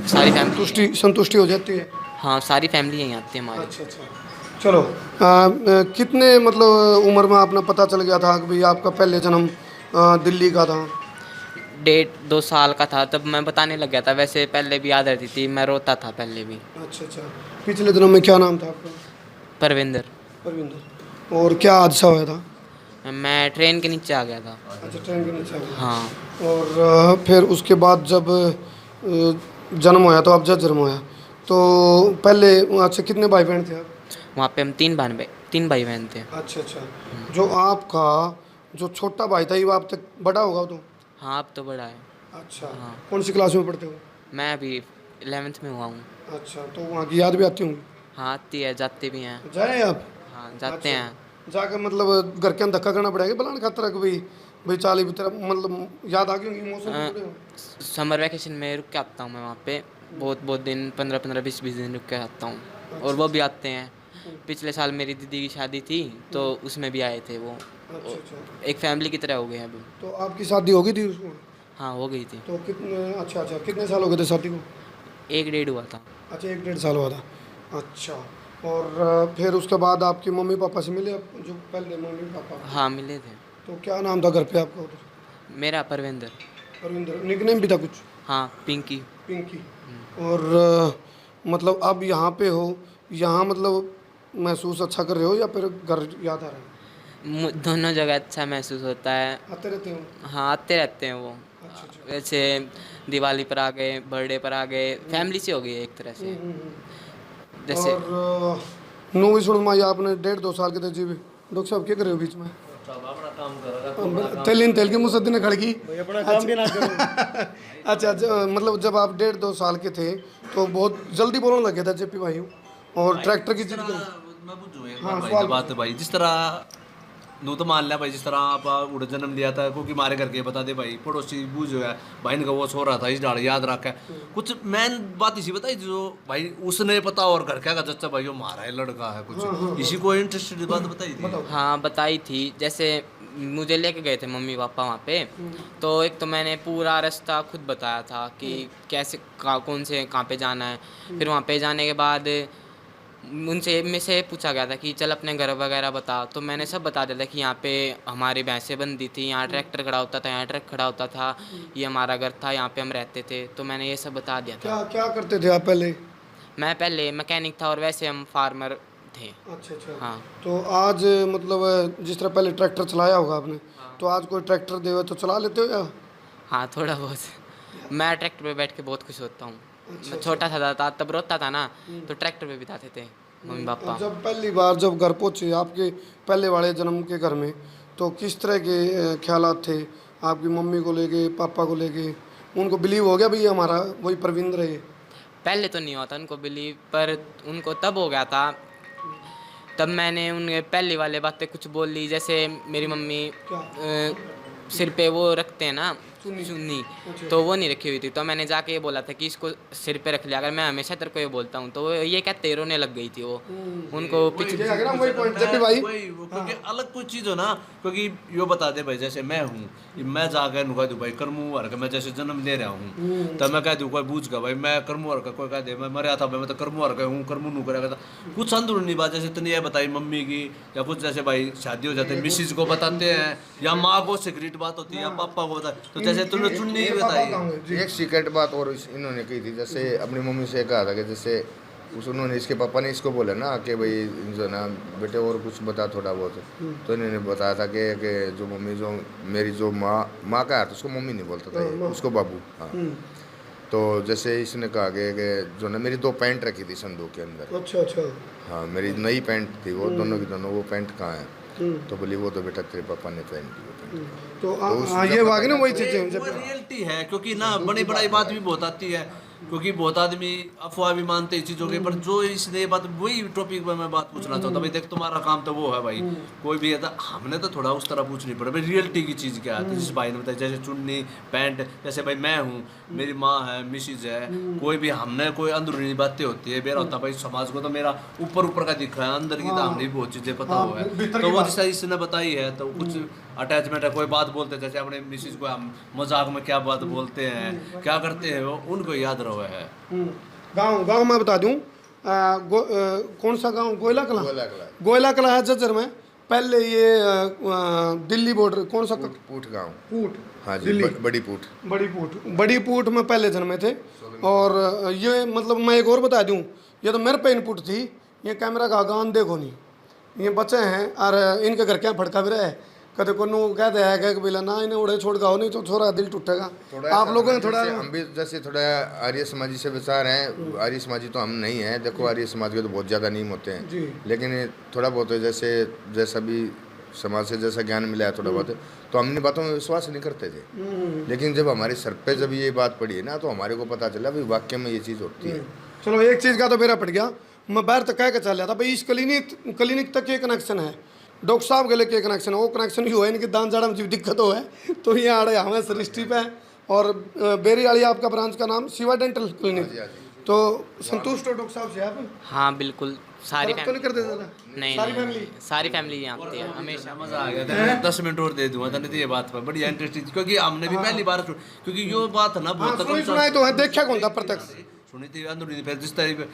सारी फैमिली। संतुष्टि संतुष्टि हो जाती है। हाँ, सारी फैमिली यहीं आती है हमारी। अच्छा अच्छा। चलो कितने मतलब उम्र में आपने पता चल गया था कि भाई आपका पहले जन्म दिल्ली का था? 1.5-2 साल का था तब मैं बताने लग गया था। वैसे पहले भी याद रहती थी, मैं रोता था पहले भी। अच्छा अच्छा। पिछले दिनों में क्या नाम था आपका? परविंदर। परविंदर। और क्या हादसा हुआ था? मैं ट्रेन के नीचे आ गया था। अच्छा, ट्रेन के नीचे आ हाँ। गए। और फिर उसके बाद जब जन्म होया तो आप जब जन्म होया तो पहले अच्छा कितने भाई बहन थे आप? वहाँ पे हम 3 भाई बहन थे। अच्छा अच्छा। जो आपका जो छोटा भाई था ये आप तक बड़ा होगा तो? हाँ, अब तो बड़ा है। अच्छा। हाँ, कौन सी क्लास में पढ़ते हो? मैं अभी 11th में हुआ हूँ। अच्छा, तो वहाँ की याद भी आती होंगी? हाँ, आती है, जाते भी हैं। जाए आप? हाँ, जाते अच्छा। हैं। जाकर मतलब घर के अंदर धक्का करना पड़ेगा बुलाने खातर कि भाई भाई चाली भी तरह मतलब याद आ गई होंगी मौसम से जुड़े हो? समर वैकेशन में रुक के आता हूँ मैं वहाँ पे। बहुत बहुत दिन, 15-15, 20-20 दिन रुक के आता हूँ। और अच्छा वो भी अच्छा। आते हैं। पिछले साल मेरी दीदी की शादी थी तो उसमें भी आए थे वो। अच्छा अच्छा। एक फैमिली की तरह हो गए हैं अभी। तो आपकी शादी हो गई थी उसको? हाँ, हो गई थी। तो कितने अच्छा अच्छा कितने साल हो गए थे शादी को? 1 डेढ़ हुआ था। अच्छा, एक डेढ़ साल हुआ था। अच्छा। और फिर उसके बाद आपकी मम्मी पापा से मिले आप जो पहले मम्मी पापा आपके? हाँ, मिले थे। तो क्या नाम था घर पे आपका उधर? मेरा परविंदर। परविंदर। निकनेम भी था कुछ? हाँ, पिंकी। पिंकी। और मतलब अब यहाँ पे हो, यहाँ मतलब महसूस अच्छा कर रहे हो या फिर घर याद आ रहा है? दोनों जगह अच्छा महसूस होता है। आते रहते हो? हाँ, आते रहते हैं वो। अच्छा अच्छा। वैसे दिवाली पर आ गए, बर्थडे पर आ गए, फैमिली से हो गई है एक तरह से। जैसे और नू भी सुन माई आपने 1.5-2 साल के थे जी भी डॉक्टर साहब क्या कर रहे हो बीच में? तेलिन तेल की मुसद्दी ने खड़की अपना काम भी ना करो। अच्छा अच्छा। मतलब जब आप 1.5-2 साल के थे तो बहुत जल्दी बोलने लगे थे जेपी भाई और ट्रैक्टर की जिद कर। मैं पूछूं एक हाँ, बार भाई सवाल तो बात है भाई जिस तरह नू तो मान लिया भाई जिस तरह आप उड़ जन्म लिया था क्योंकि मारे करके बता दे भाई पड़ोसी बूझ है भाई ने वो सो रहा था इस डाल याद रखा है कुछ मैन बात इसी बताई जो भाई उसने पता और घर क्या का चच्चा भाई वो मारा है लड़का है कुछ इसी को इंटरेस्टेड बात बताई थी। हाँ, बताई थी। जैसे मुझे लेके गए थे मम्मी पापा वहाँ पे। तो एक तो मैंने पूरा रास्ता खुद बताया था कि कैसे कौन से कहाँ पे जाना है। फिर वहाँ पे जाने के बाद उनसे में से पूछा गया था कि चल अपने घर वगैरह बता। तो मैंने सब बता दिया था कि यहाँ पे हमारी भैंसें बंधी थी, यहाँ ट्रैक्टर खड़ा होता था, यहाँ ट्रक खड़ा होता था, ये हमारा घर था, यहाँ पे हम रहते थे। तो मैंने ये सब बता दिया था। क्या क्या करते थे आप पहले? मैं पहले मैकेनिक था और वैसे हम फार्मर थे। अच्छा अच्छा। हाँ। तो आज मतलब जिस तरह पहले ट्रैक्टर चलाया होगा आपने तो आज कोई ट्रैक्टर दे तो चला लेते हो या? हाँ, थोड़ा बहुत। मैं ट्रैक्टर पे बैठ के बहुत खुश होता हूँ। अच्छा मैं अच्छा। छोटा था तब रोता था ना, तो ट्रैक्टर पे बिताते थे मम्मी और पापा। जब पहली बार जब घर पहुंचे आपके पहले वाले जन्म के घर में तो किस तरह के ख्यालात थे आपकी मम्मी को लेके पापा को लेके? उनको बिलीव हो गया भाई ये हमारा वही प्रविंद्र है ये? पहले तो नहीं हुआ था उनको बिलीव, पर उनको तब हो गया था। तब मैंने उन्हें पहली वाले बातें कुछ बोल ली। जैसे मेरी मम्मी क्या? सिर पे वो रखते हैं ना, चुन्नी। चुन्नी। अच्छा। तो वो नहीं रखी हुई थी। तो मैंने जाके ये बोला था कि इसको सिर पे रख लिया। अगर मैं हमेशा तेरे को ये बोलता हूँ तो वो ये कहते रोने लग गई थी वो। उनको ये आ गया ना वही पॉइंट जब भी भाई। वही वो क्योंकि अलग कोई चीज हो ना क्योंकि यो बता दे भाई जैसे मैं हूँ मैं जाकर नुका दूँ भाई करमू हर का मैं जैसे जन्म ले रहा हूँ तब मैं कह दूँ कोई बूझ का भाई मैं करमू हर का कोई कह दे मैं मरा था भाई मैं तो करमू हर का हूँ करमू नू करेगा था कुछ अंदरूनी बात जैसे तूने ये बताई मम्मी की या कुछ जैसे भाई शादी हो जाती है मिसिज को बताते हैं या माँ को सीक्रेट बात होती है या पापा को बताते तो जैसे तूने चुन्नी इनके पापा बताई बताऊंगे जी। एक सीक्रेट बात और इन्होंने की थी जैसे अपनी मम्मी से कहा था कि जैसे उस उन्होंने इसके पापा ने इसको बोला ना कि भाई जो ना बेटे और कुछ बता थोड़ा बहुत तो इन्होंने बताया था कि जो मम्मी जो मेरी जो माँ का है तो उसको मम्मी नहीं बोलता था ये, उसको बाबू। हाँ। तो जैसे इसने कहा कि जो ना मेरी 2 पैंट रखी थी संदूक के अंदर। अच्छा अच्छा। हाँ मेरी नई पैंट थी वो दोनों की दोनों वो पैंट कहाँ है तो बोली वो तो बेटा तेरे पापा ने पहन ली वो पैंट। तो उस हाँ जब ये पता वाकई ना वही चला- चीजें वो रियलिटी है क्योंकि ना बड़ी बड़ी बात भी बहुत आती है क्योंकि बहुत आदमी अफवाह भी मानते हैं इस चीज़ों के पर जो इसने ये बात वही टॉपिक पे मैं बात पूछना चाहता हूँ भाई देख तुम्हारा काम तो वो है भाई कोई भी है तो हमने तो थोड़ा उस तरह पूछनी पड़े भाई रियलिटी की चीज़ क्या है जिस भाई ने बताया जैसे चुन्नी पैंट जैसे भाई मैं हूँ मेरी माँ है मिसिज है कोई भी हमने कोई अंदरूनी बातें होती है मेरा होता भाई समाज को तो मेरा ऊपर ऊपर का दिखा है अंदर की तो हमने बहुत चीज़ें पता हुआ है भीतर तो की वो बात। जैसा इसने बताई है तो कुछ अटैचमेंट है। कोई बात बोलते हैं जैसे अपने मिसिस को हम मजाक में क्या बात बोलते हैं, क्या करते हैं, वो उनको याद रहा है। गांव मैं बता दूं, कौन सा गांव? गोयला कला। गोयला कला है झज्जर में। पहले ये दिल्ली बॉर्डर कौन सा? पूट गाँव। पूट, हाँ जी, दिल्ली। बड़ी पूट में पहले जन्मे थे। और ये मतलब मैं एक और बता दूं, ये तो मेरे पे इनपुट थी, ये कैमरा का गान देखो नहीं, ये बच्चे हैं और इनके घर क्या फटका भी रहा है, कदे को कहते हैं कि बोला ना इन्हें उड़े छोड़ गाओ, नहीं तो छोरा दिल टूटेगा। आप लोगों ने थोड़ा, हम भी जैसे थोड़ा आर्य समाजी से विचार हैं, आर्य समाजी तो हम नहीं हैं। देखो आर्य समाज के तो बहुत ज़्यादा नियम होते हैं, लेकिन थोड़ा बहुत जैसे जैसा भी समाज से जैसा ज्ञान मिला है थोड़ा बहुत, तो हम इन बातों में विश्वास नहीं करते थे। लेकिन जब हमारे सर पे जब ये बात पड़ी है ना, तो हमारे को पता चला भाई वाक्य में ये चीज़ होती है। चलो एक चीज़ का तो मेरा पड़ गया, मैं बाहर तक कह के चल रहा था भाई इस क्लिनिक तक ये कनेक्शन है, डॉक्टर साहब के लिए क्या कनेक्शन है, वो कनेक्शन ही हुआ है इनकी दान जाड़ा में दिक्कत हो है तो ये आ रहे हमें सृष्टि पे। और बेरी वाली आपका ब्रांच का नाम शिवा डेंटल क्लिनिक, तो संतुष्ट हो डॉक्टर साहब से आप? हाँ बिल्कुल, सारी तो नहीं करते ज़्यादा? नहीं सारी नहीं, फैमिली? सारी फैमिली यहाँ आती है हमेशा। मजा आ गया। 10 मिनट और दे दूंगा तो ये बात पर बढ़िया इंटरेस्टिंग, क्योंकि हमने भी पहली बार क्योंकि यो बात ना बहुत सुनाई तो है, देखा कौन था प्रत्यक्ष? सुनी थी अंदरूनी, फिर जिस तरह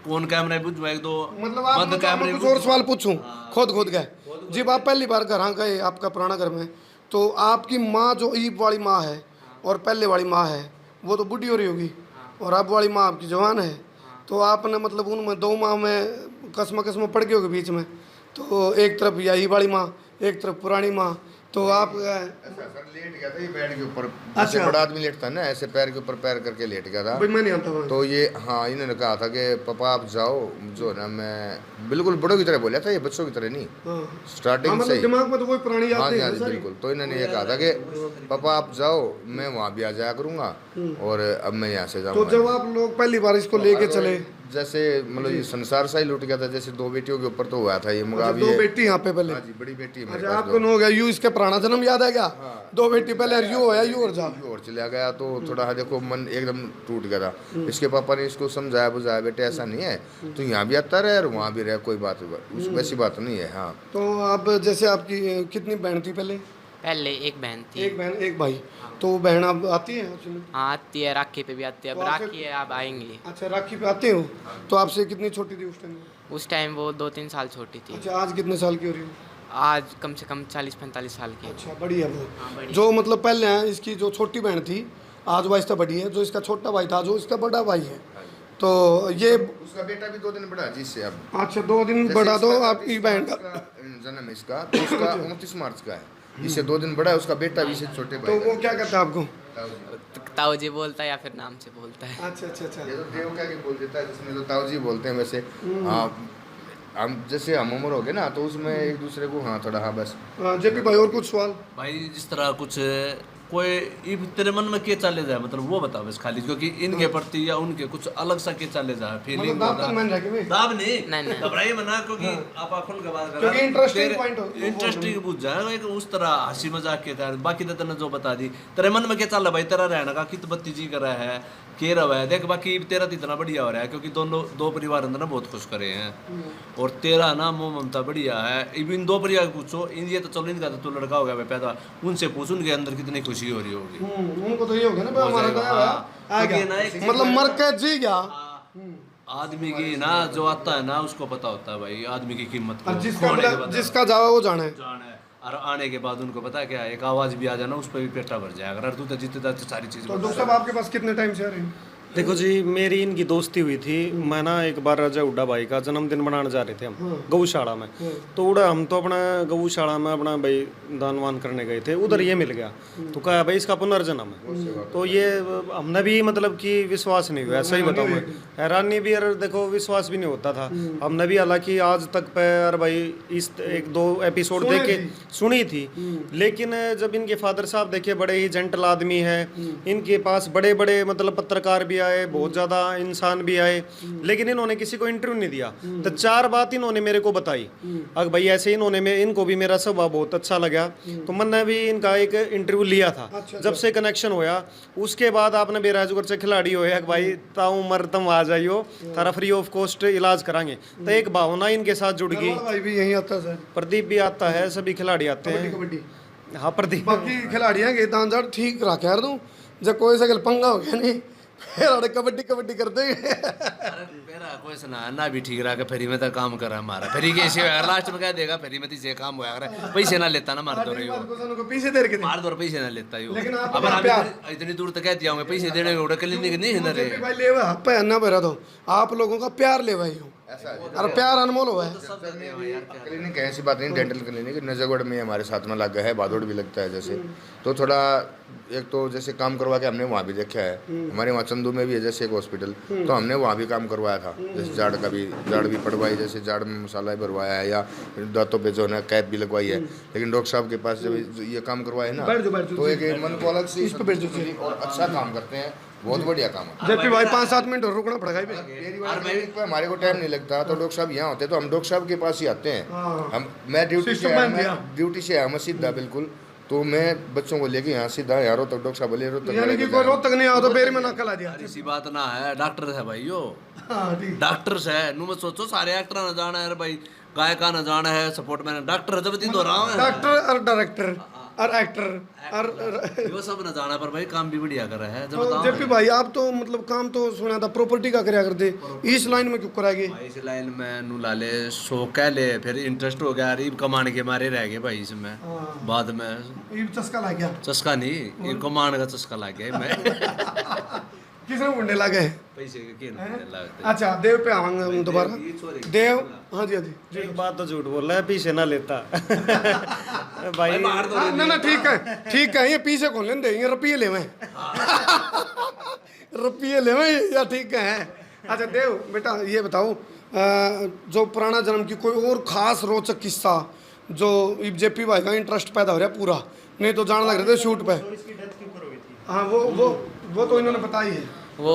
कौन कैमरा पूछूं एक दो, मतलब आप बंद कैमरे कुछ और सवाल पूछूं, खुद गए जब आप पहली बार घर गए आपका पुराना घर में, तो आपकी माँ जो ईब वाली माँ है और पहले वाली माँ है वो तो बूढ़ी हो रही होगी, और अब वाली माँ आपकी जवान है, तो आपने मतलब उनमें 2 माह में कसम पड़ गई होगी बीच में, तो एक तरफ यही वाली माँ, एक तरफ पुरानी माँ, तो आप सर लेट गया था ये बेड के ऊपर। अच्छा, बड़ा आदमी लेटता है ना, ऐसे पैर के ऊपर पैर करके लेट गया था। मैं नहीं आता तो ये हाँ इन्होंने कहा था कि पापा आप जाओ, जो ना मैं बिल्कुल बड़ों की तरह बोला था, ये बच्चों की तरह नहीं, स्टार्टिंग से दिमाग में तो कोई पुरानी याद नहीं है सारी। बिल्कुल। तो इन्होंने ये कहा था कि पापा आप जाओ, मैं वहाँ भी आ जाया करूँगा, और अब मैं यहाँ से जाऊँगा। तो जब आप लोग पहली बार इसको लेके चले, जैसे मतलब ये संसार सा ही लूट गया था, जैसे 2 बेटियों के ऊपर तो हुआ था ये मुकाबला। 2 बेटी यहाँ पे पहले? हाँ जी, बड़ी बेटी मेरे अच्छा, पास। आपको हो गया यू, इसके पुराना जन्म याद है क्या? 2 बेटी पहले यू होया, यू और जा, यू और चला गया, तो थोड़ा देखो मन एकदम टूट गया था। इसके पापा ने इसको समझाया बुझाया, बेटे ऐसा नहीं है, तो यहाँ भी आता रहे और वहाँ भी रहे, कोई बात वैसी बात नहीं है। हाँ, तो अब जैसे आपकी कितनी बहन थी पहले? पहले एक बहन थी। एक बहन एक भाई, तो बहन अब आती है? हाँ आती है, राखी पे भी आती है, अब तो राखी है अब आएंगी। अच्छा, राखी पे आते हो, तो आपसे कितनी छोटी थी उस टाइम? उस टाइम वो 2-3 साल छोटी थी। अच्छा, आज कितने साल की हो रही हो? आज कम से कम 40-45 साल की है। अच्छा, बड़ी है वो। जो मतलब पहले है इसकी जो छोटी बहन थी, आज वाइस बड़ी है, जो इसका छोटा भाई था, जो इसका बड़ा भाई है, तो ये उसका बेटा भी 2 दिन बड़ा जिससे अब। अच्छा, 2 दिन बड़ा तो आपकी बहन का जन्म इसका, तो उसका 29 मार्च का है, इससे 2 दिन बड़ा है, उसका बेटा भी इससे छोटे भाई। तो वो क्या करता है आपको? ताऊ जी बोलता है या फिर नाम से बोलता है। अच्छा अच्छा अच्छा। ये तो देव क्या बोल देता है, जिसमें तो ताऊ जी बोलते हैं वैसे। हाँ, हम जैसे हम उम्र हो गए ना, तो उसमें एक दूसरे को हाँ थोड़ा हाँ बस। जेपी भाई और कुछ सवाल? भाई जिस तरह कुछ कोई तेरे मन में क्या चले जाए, मतलब वो बता बस खाली, क्योंकि इनके प्रति या उनके कुछ अलग सा क्या चले जाए फीलिंग। दाब नहीं घबराइए मना, क्योंकि आप अपन का बात कर इंटरेस्टिंग पूछ जाए उस तरह हंसी मजाक के तरह। बाकी तो तेने जो बता दी, तेरे मन में क्या चल रहा भाई, तेरा रहना का कित बत्ती जी कर रहा है, के रहा है देख। बाकी तेरा तो इतना बढ़िया हो रहा है, क्योंकि दोनों 2 परिवार अंदर ना बहुत खुश करे हैं, और तेरा ना मोह ममता बढ़िया है। इन 2 परिवार पूछो, इन ये तो चलो इनका तो लड़का हो गया पैदा, उनसे पूछ उनके अंदर कितनी खुशी हो रही होगी। उनको तो ये हो गया ना हमारा आ गया, मतलब मर के जी गया। आदमी की ना जो आता है ना उसको पता होता है भाई आदमी की कीमत को, जिसका जावा वो जाने है। और आने के बाद उनको पता है क्या, एक आवाज भी आ जाना उस पर भी पेटा भर जाएगा। अगर तू तो जीते जाते सारी चीज। तो डॉक्टर साहब आपके पास कितने टाइम से आ रहे हैं? देखो जी, मेरी इनकी दोस्ती हुई थी। मैं ना एक बार राजा उड्डा भाई का जन्मदिन मनाने जा रहे थे हम गौशाला में, तो उड़ा हम तो अपना गौशाला में अपना भाई दान वान करने गए थे, उधर ये मिल गया, तो कहा भाई इसका पुनर्जन्म है। तो ये हमने भी मतलब कि विश्वास नहीं हुआ, सही बताऊँ मैं, हैरानी भी और देखो विश्वास भी नहीं होता था। हमने भी हालांकि आज तक पर भाई इस 1-2 एपिसोड देखे सुनी थी, लेकिन जब इनके फादर साहब देखे बड़े ही जेंटल आदमी है, इनके पास बड़े बड़े मतलब पत्रकार भी आए, बहुत ज्यादा इंसान भी आए, लेकिन इन्होंने किसी को इंटरव्यू नहीं दिया। तो 4 बात इन्होंने मेरे को बताई, अगर भाई ऐसे इनको भी मेरा स्वभाव बहुत अच्छा लगा, तो मैंने भी इनका एक इंटरव्यू लिया था। जब से कनेक्शन होया उसके बाद आपने बेराजगढ़ से खिलाड़ी होया भाई ताऊ मर तुम आ जाइयो, तारा फ्री ऑफ कॉस्ट इलाज कराएंगे, तो एक भावना इनके साथ जुड़ गई। भाई भी यही आता है, प्रदीप भी आता है, सभी खिलाड़ी आते हैं। हाँ प्रदीप बाकी खिलाड़ियां के दान जाट ठीक रख यार तू जब कोई सा पंगा हो गया नहीं फिर आड़े कबड्डी कबड्डी करते अरे मेरा कोई सुना ना भी ठीक रहा कि फेरी में तो काम करा हमारा फेरी के ऐसे लास्ट में कह देगा फेरी में तीसरे काम हुआ करे पैसे ना लेता ना मार दो रही हो को पीछे देर के मार दो पैसे ना लेता ही हो लेकिन आप अब हम इतनी दूर तक कहती आऊंगे पैसे देने उड़ा क्लिनिक नहीं है ना रे भाई ले पहनना पड़ा तो आप लोगों का प्यार ले भाई हूँ अरे प्यार अनमोल हुआ है क्लिनिक है, ऐसी बात नहीं, डेंटल क्लिनिक नजरगढ़ में हमारे साथ में लगा है, बादोड़ भी लगता है जैसे, तो थोड़ा एक तो जैसे काम करवा के हमने वहाँ भी देखा है, हमारे वहाँ चंदू में भी है जैसे एक हॉस्पिटल, तो हमने वहाँ भी काम करवाया था, जैसे जाड़ भी पड़वाई, जैसे जाड़ में मसाला भी भरवाया है या दांतों पे जो है ना कैप भी लगवाई है, लेकिन डॉक्टर साहब के पास जब ये काम करवाए ना तो एक मन को अलग से और अच्छा काम करते हैं, बहुत बढ़िया काम है। जबकि भाई 5-7 मिनट और रुकना पड़ेगा पे हमारे को टाइम नहीं लगता, तो डॉक्टर साहब यहाँ होते तो हम डॉक्टर साहब के पास ही आते हैं। हम मैं ड्यूटी से आया मैं सीधा बिल्कुल, तो मैं बच्चों को लेके यहाँ सीधा यहाँ रोहतक डॉक्टर साहब बोले यानी कि कोई रोहतक नहीं आओ तो बेरी में नकल आ दिया। ऐसी बात ना है, डॉक्टर है भाई यो डॉक्टर है नु मत सोचो सारे एक्टर ना जाना है भाई, गायका ना जाना है, सपोर्ट मैन डॉक्टर जब तीन हो रहा है, डॉक्टर और डायरेक्टर और एक्टर और वो सब न जाना, पर भाई काम भी बढ़िया कर रहा है। जब तो बताओ जेपी भाई आप तो मतलब काम तो सुना था प्रॉपर्टी का करया करते, इस लाइन में क्यों कराएंगे? भाई इस लाइन में नु लाले शौक कह ले, फिर इंटरेस्ट हो गया, रीब कमाने के मारे रह गए भाई इसमें, बाद में ये चस्का लग गया, चस्का नहीं ये कमाने का चस्का लग गया मैं किसने मुंडे लगे पैसे के लगते। अच्छा देव पे आवांगे हम दोबारा, देव हाँ जी हाँ जी एक बात तो झूठ बोल रहा है, पीछे ना लेता भाई ना ना ठीक है ये पीछे कौन लेंदे, ये रुपये लेवे रुपये लेवे या ठीक है। अच्छा देव बेटा ये बताओ जो पुराना जन्म की कोई और खास रोचक किस्सा जो जेपी भाई का इंटरेस्ट पैदा हो रहा है पूरा, नहीं तो जान लग रहे थे शूट पे। हाँ वो तो इन्होंने बताई है। वो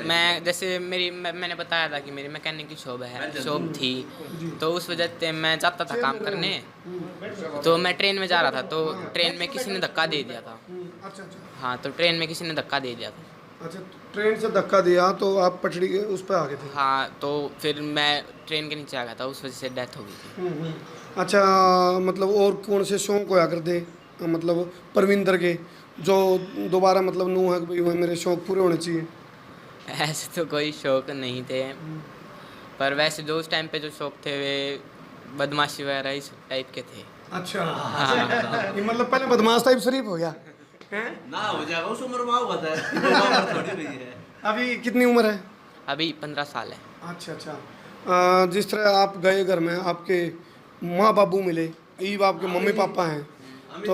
मैं जैसे मैंने बताया था कि मेरी मैकेनिक की शॉप थी, तो उस वजह से मैं जाता था काम करने, तो मैं ट्रेन में जा रहा था, तो ट्रेन में किसी ने धक्का दे दिया था। अच्छा हाँ तो ट्रेन में किसी ने धक्का दे दिया था। अच्छा ट्रेन से धक्का दिया तो आप पटड़ी के उस पर आ गए थे? हाँ तो फिर मैं ट्रेन के नीचे आ गया था, उस वजह से डेथ हो गई थी। अच्छा मतलब और कौन से शौक होया करते मतलब परविंदर के जो दोबारा मतलब नू है कि भाई मेरे शौक पूरे होने चाहिए? ऐसे तो कोई शौक नहीं थे, पर वैसे जो उस टाइम पे जो शौक थे वे बदमाशी वगैरह इस टाइप के थे। अच्छा ये मतलब पहले बदमाश टाइप शरीफ हो गया हैं? ना हो जाएगा उस उम्र में होता है थोड़ी नहीं है। अभी कितनी उम्र है? अभी 15 साल है। अच्छा जिस तरह आप गए घर में आपके माँ बाबू मिले, ईब आपके मम्मी पापा हैं, तो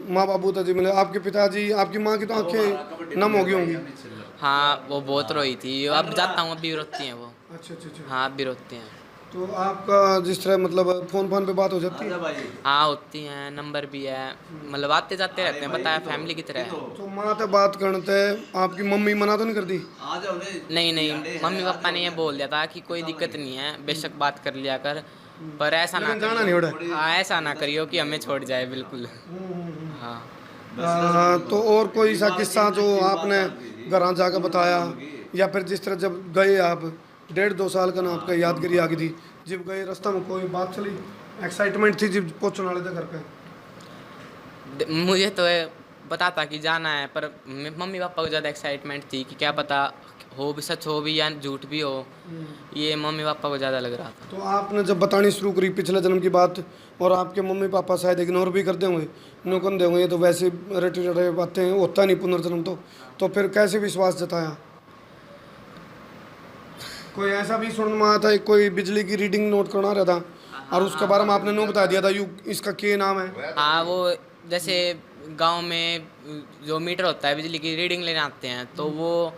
माँ बाबू तो जी मिले, आपके पिताजी आपकी माँ की तो आंखें नम हो गई होंगी? हाँ वो बहुत रोई थी, अब जाता हूँ अब भी रोती हैं वो। अच्छा हाँ अब भी रोती हैं। तो आपका जिस तरह मतलब फोन पे बात हो जाती है? हाँ होती हैं, नंबर भी है, मतलब आते जाते रहते हैं, बताया फैमिली की तरह है। तो माँ तो बात करते आपकी मम्मी मना तो नहीं करती? नहीं मम्मी पापा ने ये बोल दिया था कि कोई दिक्कत नहीं है, बेशक बात कर लिया कर, पर ऐसा ना जाना नहीं उड़ा। हाँ ऐसा ना करियो कि हमें छोड़ जाए बिल्कुल। हाँ तो और कोई सा किस्सा जो आपने घर जाकर बताया, या फिर जिस तरह जब गए आप 1.5-2 साल का ना आपका यादगिरी आ गई थी, जब गए रास्ता में कोई बात चली, एक्साइटमेंट थी जब पहुँचने वाले थे घर पे? मुझे तो पता था कि जाना है, पर मम्मी पापा को ज़्यादा एक्साइटमेंट थी कि क्या पता हो भी सच हो भी या झूठ भी हो, ये मम्मी पापा को ज़्यादा लग रहा था। तो आपने जब बतानी शुरू करी पिछले जन्म की बात, और आपके मम्मी पापा शायद इग्नोर भी करते होंगे, नुकन दे होंगे, ये तो वैसे रटे बातें होता नहीं पुनर्जन्म, तो फिर कैसे विश्वास जताया? कोई ऐसा भी सुनने में आया था कोई बिजली की रीडिंग नोट करना रहा था और उसके बारे में आपने नो बता दिया था यू इसका क्या नाम है? हाँ वो जैसे गांव में जो मीटर होता है बिजली की रीडिंग लेने आते हैं, तो वो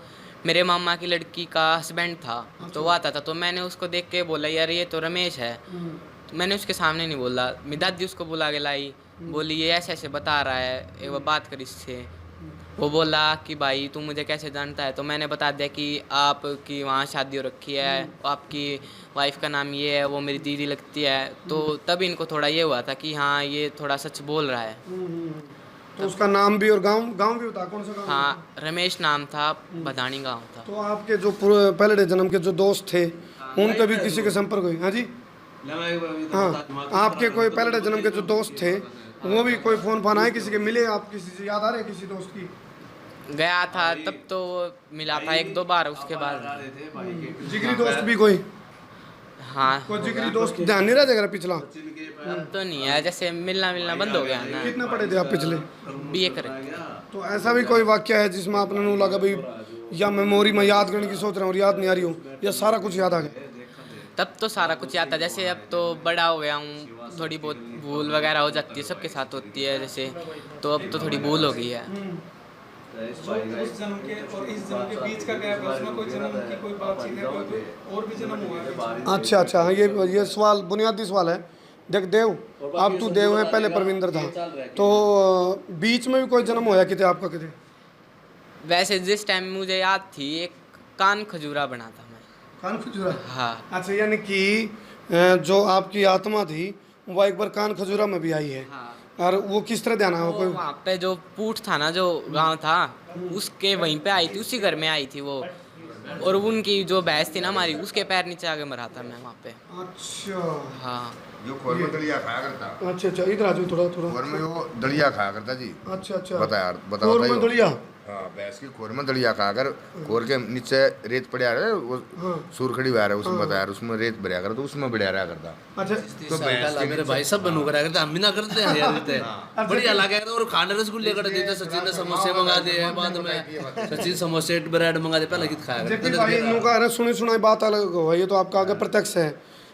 मेरे मामा की लड़की का हस्बैंड था, तो वो आता था, तो मैंने उसको देख के बोला यार ये तो रमेश है, तो मैंने उसके सामने नहीं बोला, मेरी दादी उसको बुला के लाई, बोली ये ऐसे ऐसे बता रहा है, एक बार बात कर इससे। वो बोला कि भाई तू मुझे कैसे जानता है, तो मैंने बता दिया कि आपकी वहाँ शादी हो रखी है, आपकी वाइफ का नाम ये है, वो मेरी दीदी लगती है, तो तब इनको थोड़ा ये हुआ था कि हाँ ये थोड़ा सच बोल रहा है। तो उसका नाम भी और गांव भी बता, कौन सा गांव? हाँ रमेश नाम था, बदानी गांव था। तो आपके जो पहले जन्म के जो दोस्त थे उनके भी किसी के संपर्क हुए? हाँ जी हाँ, आपके कोई पहले जन्म के जो दोस्त थे वो भी कोई फ़ोन फान आए किसी के मिले आप, किसी से याद आ रहे किसी दोस्त की? गया था तब तो मिला था 1-2 बार, उसके बाद जिगरी दोस्त भी कोई हाँ कोई जिगरी दोस्त ध्यान नहीं रहा जगह पिछला? अब तो नहीं है, जैसे मिलना बंद हो गया ना। कितना पढ़े थे आप पिछले? BA करे। तो ऐसा भी कोई वाक्य है जिसमें आपने नू लगा भाई या मेमोरी में याद करने की सोच रहा हूँ और याद नहीं आ रही हूँ, या सारा कुछ याद आ गया? तब तो सारा कुछ याद था, जैसे अब तो बड़ा हो गया हूँ, थोड़ी बहुत भूल वगैरह हो जाती है, सबके साथ होती है जैसे, तो अब तो थोड़ी भूल हो गई है। उस जन्म के और इस जन्म के बीच का गैप है, उसमें कोई जन्म की कोई बातचीत है, कोई और भी जन्म हुआ है? अच्छा हाँ, ये सवाल बुनियादी सवाल है। देख देव, अब तू देव है, पहले परविंदर था, तो बीच में भी कोई जन्म होया किते आपका किते? वैसे जिस टाइम मुझे याद थी, एक कान खजूरा बना था मैं। कान खजूरा? हाँ। अच्छा, यानी कि जो आपकी आत्मा थी वो एक बार कान खजूरा में भी आई है। हाँ। और वो किस तरह ध्यान आया? कोई वहाँ पे जो पूठ था ना, जो गांव था, उसके वहीं पे आई थी, उसी घर में आई थी वो, और उनकी जो भैंस थी ना हमारी, उसके पैर नीचे आके मरा था मैं वहाँ पे। अच्छा हाँ। जो खोर में दलिया खाया करता, अच्छा, इधर आ जाओ थोड़ा खोर में वो दलिया खाया करता जी। अच्छा बता यार, बताओ खोर में बताइए। दलिया? हाँ, भैंस की खोर में दलिया खाकर, खोर के नीचे रेत पड़ा रहा है, वो सूरखड़ी बह रहा है उसमें, बता यार उसमें रेत भरा कर, तो उसमें बढ़िया रहा करता। अच्छा, तो भैंस मेरे भाई सब बनू करा करते, हम भी ना करते हैं यार, इतने बढ़िया लगा। और खाने रसगुल्ले कर देते, सचिन ने समोसे मंगा दिए, बाद में सचिन समोसे ब्रेड मंगा दे, पहले कित खाया जबकि करते भाई इन्हों का सुनी सुनाई बात अलग हो, ये तो आपका आगे प्रत्यक्ष है।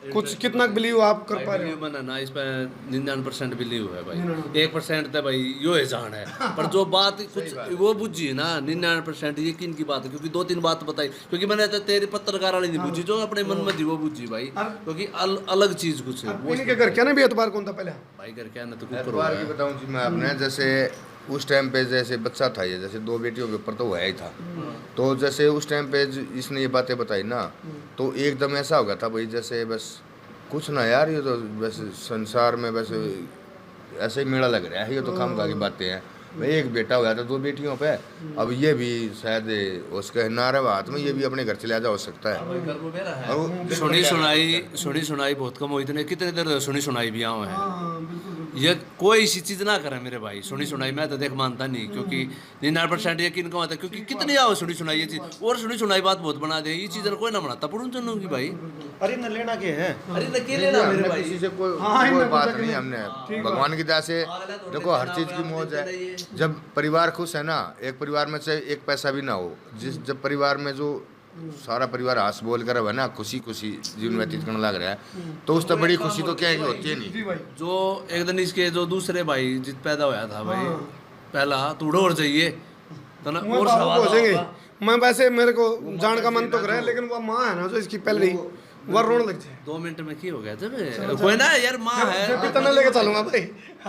कुछ कितना बिलीव आप कर पा रहे हो? मैंने ना इस पर 99% बिलीव है भाई, 1% तो भाई यो है जान है, पर जो बात कुछ वो बुझी ना 99% यकीन की बात है, क्योंकि 2-3 बात बताई, क्योंकि मैंने तो तेरी पत्रकार वाली नहीं बुझी, जो अपने मन में थी वो बुझी भाई, क्योंकि अलग चीज कुछ है वो। इनके घर क्या ना भी एतबार कौन था पहले? भाई घर क्या ना तो कुछ एतवार की बताऊं जी मैं आपने, जैसे उस टाइम पे जैसे बच्चा था, ये जैसे 2 बेटियों के ऊपर तो हुआ ही था, तो जैसे उस टाइम पे इसने ये बातें बताई ना, तो एकदम ऐसा हो गया था भाई, जैसे बस कुछ ना यार, ये तो बस संसार में बस ऐसे ही मेला लग रहा है, ये तो काम की बातें हैं भाई। एक बेटा हो गया था 2 बेटियों पे, अब ये भी शायद उसके नारे हाथ में, ये भी अपने घर चला जा हो सकता है। सुनी सुनाई बहुत कम हुई, इतने कितने देर सुनी सुनाई भी आए हैं, ये कोई ऐसी चीज ना करे मेरे भाई। सुनी सुनाई मैं तो देख मानता नहीं, क्योंकि 99% यकीन कम आता है, क्योंकि कितनी आओ सुनी सुनाई ये चीज, और सुनी सुनाई बात बहुत बना दे, ये चीज कोई ना बनाता पुरुष जनों की भाई। अरे न लेना के है, अरे अकेले ना मेरे भाई, किसी से कोई बात नहीं, हमने भगवान की दया से देखो हर चीज की मौज है। जब परिवार खुश है ना, एक परिवार में से एक पैसा भी ना हो, जब परिवार में जो सारा परिवार हंस बोल कर है ना, खुशी खुशी जीवन व्यतीत करने लग रहा है, तो उससे बड़ी खुशी तो क्या है कि होती है नहीं। जो एक दिन इसके जो दूसरे भाई जित पैदा होया था भाई, पहला तू और जाइए तो ना और सवाल हो जाएंगे। मैं वैसे मेरे को जान का मन तो कर रहा है, लेकिन वो माँ है ना जो इसकी पहले ही वो रोने लग जाए। 2 मिनट में की हो गया था कोई ना यार, माँ है कितना लेके चलूंगा भाई?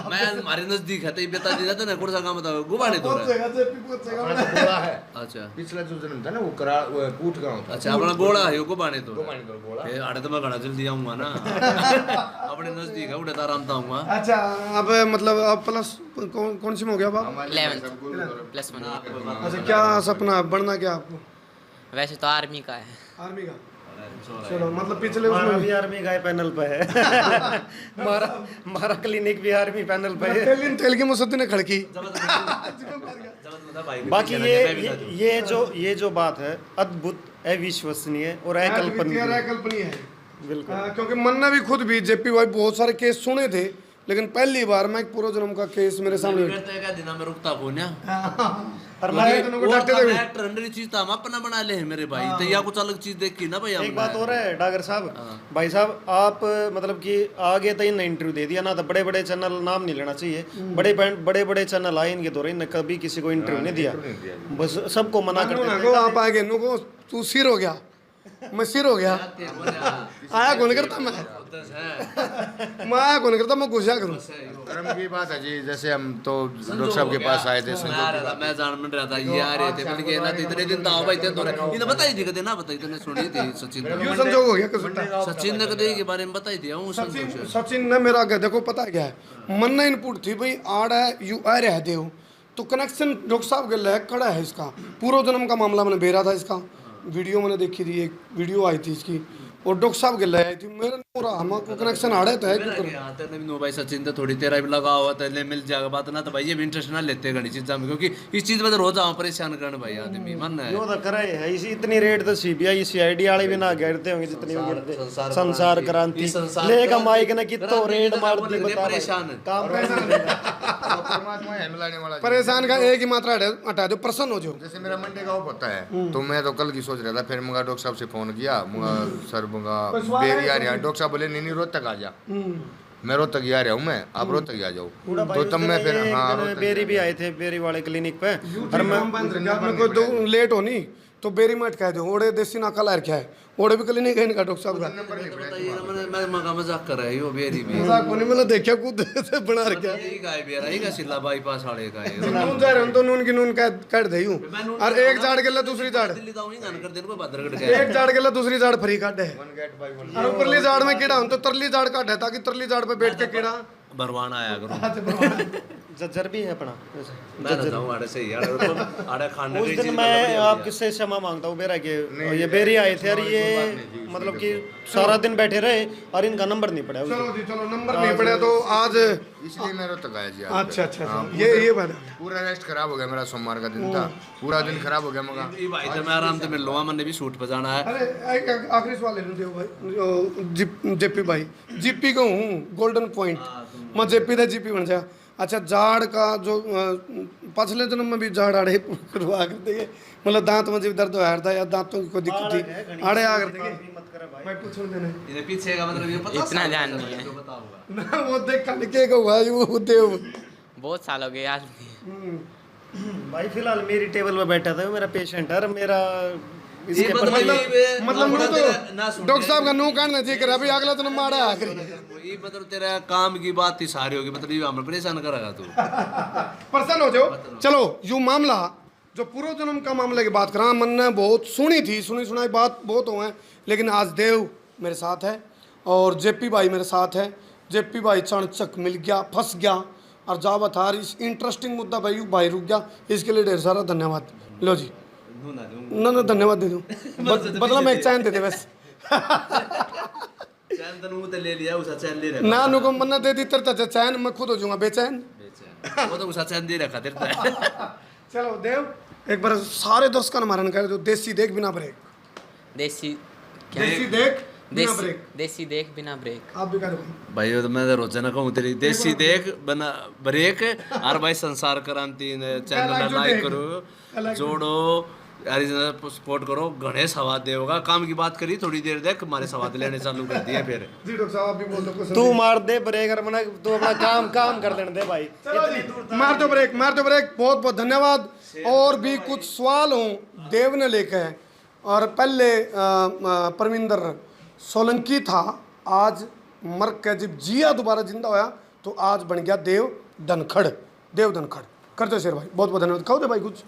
मैं हमारे नजदीक है, तो बेटा जी रहता ना, कौन सा काम बताओ गुबाड़े तो गोला है, अच्छा पिछला जो जन्म था ना वो करा, वो पूठ गाँव था। अच्छा अपना गोड़ा है वो गुबाड़े तो गोला अरे तो मैं घना जल्दी आऊंगा ना अपने नजदीक है, उड़े तो आराम से आऊंगा। अच्छा, अब मतलब अब प्लस कौन सी में हो गया बाप? 11th +1। अच्छा, क्या सपना है, बनना क्या आपको? वैसे तो आर्मी का है। आर्मी का? चलो, मतलब पिछले हमारा उसमें भी आर्मी का पैनल पे है हमारा क्लिनिक भी आर्मी पैनल पे है। तेल की मुसद्दी ने खड़की। बाकी ये जो बात है अद्भुत, अविश्वसनीय और अकल्पनीय है। बिल्कुल। क्योंकि मन ने भी खुद भी जेपी भाई बहुत सारे केस सुने थे, लेकिन पहली बार मैं एक पूर्व जन्म का केस मेरे सामने दिन में रुकता को ना चीज तो हम अपना बना ले मेरे भाई, तो या कुछ अलग चीज देख की ना भाई। एक बात और है डागर साहब, भाई साहब आप मतलब कि आगे तो इन्हें इंटरव्यू दे दिया ना, तो बड़े बड़े चैनल, नाम नहीं लेना चाहिए, बड़े बड़े चैनल आए इनके दौरे, इन्हें कभी किसी को इंटरव्यू नहीं दिया, बस सबको मना करते। आप आगे नुको तू सिर हो गया, मैं सिर हो गया, आया कौन करता मैं आया कौन करता, मैं घुसा करूँ। कर्म की बात है जी। जैसे हम तो डॉक्टर साहब के पास आए थे, मैं जान में रहा था ये आ रहे थे, बल्कि ना इतने दिन तो आओ भाई, इन्हें बताई थी, कदे ना बताई, तूने सुनी थी सचिन क्यों संजोग हो गया? सचिन ने कदे के बारे में बताई थी। सचिन ने मेरा आगे देखो पता क्या है, मन ने इनपुट थी भाई आड़ है यू आ रहा देव, तो कनेक्शन डॉक्टर साहब के लिए खड़ा है इसका। पूर्व जन्म का मामला मैंने भेजा था, इसका वीडियो मैंने देखी थी, एक वीडियो आई थी इसकी, और डॉक्टर साहब के ले आई थी मेरे पूरा हमको कनेक्शन आड़े तो है क्यों करूं? हाँ तेरे भी नो भाई सचिन तो थोड़ी तेरा भी लगा हुआ तेरे मिल जाएगा बात ना तो भाई ये भी इंटरेस्ट ना लेते घनी चीज़ों में क्योंकि इस चीज़ में तो रोज आऊँ परेशान करने भाई आदमी मन है यो तो करे है इसी इतनी रेट तो सीबीआई सीआईडी वाले भी ना गिरते होंगे जितनी वो गिरते संसार क्रांति लेगा माइक ने कितो रेट मार दी बता परेशान है काम परमात्मा है मिलाने वाला। परेशान का एक ही मात्रा हटा दो, प्रसन्न हो जाओ। जैसे मेरा मंडे का ऑफ होता है तो मैं तो कल की सोच रहा था, फिर मुझे डॉक्टर साहब से फोन किया, मुझे सर मुझे बेरी आ रहा है, डॉक्टर साहब बोले नहीं रोहतक आ जा। मैं रोहतक ही आ रहा हूँ, मैं आप रोहतक ही आ जाओ। तो तब मैं फिर हाँ बेरी भी आए थे बेरी वाले क्लिनिक पे और मैं लेट होनी तो बेरी मत कह दो, ओड़े देसी ना कलर क्या है, ओड़े भी क्लिनिक है इनका डॉक्टर साहब का। मैं मजाक कर रहा है यो बेरी भी मजाक कोनी मैंने देखा खुद से बना रखा है। यही गाय बेरा ही का सिला बाईपास वाले का है नून जा रहे हम तो नून की नून काट दई हूं और एक झाड़ के लिए दूसरी झाड़, दिल्ली दाऊ ही गान कर देने को बदरगढ़ के एक झाड़ के लिए दूसरी झाड़ फ्री काट है और ऊपरली झाड़ में कीड़ा हूं तो तरली झाड़ काट है ताकि तरली झाड़ पे बैठ के कीड़ा भरवाना आया करो जज्जर भी है अपना मैं ना जाऊं आड़े से यार आड़े खाने उस की दिन चीज मैं आपके से क्षमा मांगता हूँ बेरा के ये बेरी आए थे और ये मतलब कि सारा दिन बैठे रहे और इनका नंबर नहीं पड़ा चलो जी चलो नंबर नहीं पड़ा तो आज इसलिए मैं रोहतक आया जी। अच्छा ये बात है। पूरा रेस्ट खराब हो गया मेरा, सोमवार का दिन था, पूरा दिन खराब हो गया मगा। ये भाई तो मैं आराम से मिल लूंगा, मैंने भी शूट पे जाना है। अरे एक आखिरी सवाल ले लो देव भाई, जेपी भाई, जीपी का हूँ गोल्डन पॉइंट मैं जेपी था जीपी बन जा। अच्छा जाड़ का जो पिछले जन्म में भी जाड़ आड़े करवा कर देंगे, मतलब दांत में जब दर्द हो था या दांतों की कोई दिक्कत थी आड़े आ कर देंगे मैं पूछ देने ये पीछे का मतलब ये पता इतना ध्यान नहीं है। जो पता होगा ना वो देख के का हुआ वो देव। बहुत साल हो गए याद नहीं। भाई फिलहाल मेरी टेबल पे बैठा था मेरा पेशेंट है और मेरा इसके मतलब प्रति मतलब मैं तो डॉक्टर साहब का नू काटना चाहिए कर अभी अगला तो माड़ा आखिर ये मतलब तेरा काम की बात ही सारी होगी, मतलब ये हमें परेशान करेगा तू। प्रसन्न हो जाओ। चलो यूँ मामला जो पूर्व जन्म का मामले की बात करा मन ने बहुत सुनी थी, सुनी सुनाई बात बहुत हुए, लेकिन आज देव मेरे साथ है और जेपी भाई मेरे साथ है। जेपी भाई चाणचक मिल गया, फंस गया और जावा था इस इंटरेस्टिंग मुद्दा भाई रुक गया, इसके लिए ढेर सारा धन्यवाद। लो जी ना धन्यवाद दे दूँ बदला में एक चैन दे दे बस चैन तो नू तो ले लिया, उसा चैन ले रखा। ना नुको मन्ना दे दी तेरे चैन मैं खुद हो जाऊंगा बेचैन। वो तो उसा चैन दे रखा तेरे। चलो देव एक बार सारे दर्शकों ने मारन कर दो देसी देख बिना ब्रेक, देसी देसी देख बिना ब्रेक, देसी देख बिना ब्रेक। आप भी कर दो भाई तो मैं तो रोजाना कहूँ तेरी देसी देख बना ब्रेक और भाई संसार क्रांति चैनल लाइक करो जोड़ो यार सपोर्ट करो। गणेश हवा देगा काम की बात करी थोड़ी देर देख हमारे सवाल लेने चालू कर दिए फिर जी डॉक्टर साहब आप भी बोल दो कुछ। तू मार दे ब्रेक और मना तू अपना काम कर देने दे भाई। मार दो ब्रेक बहुत बहुत धन्यवाद। और भी कुछ सवाल हूँ देव ने लेके है और पहले परमिंदर सोलंकी था, आज मर के जब जिया दोबारा जिंदा होया तो आज बन गया देव धनखड़। कर दो शेर भाई बहुत बहुत धन्यवाद। खाओ दे भाई कुछ।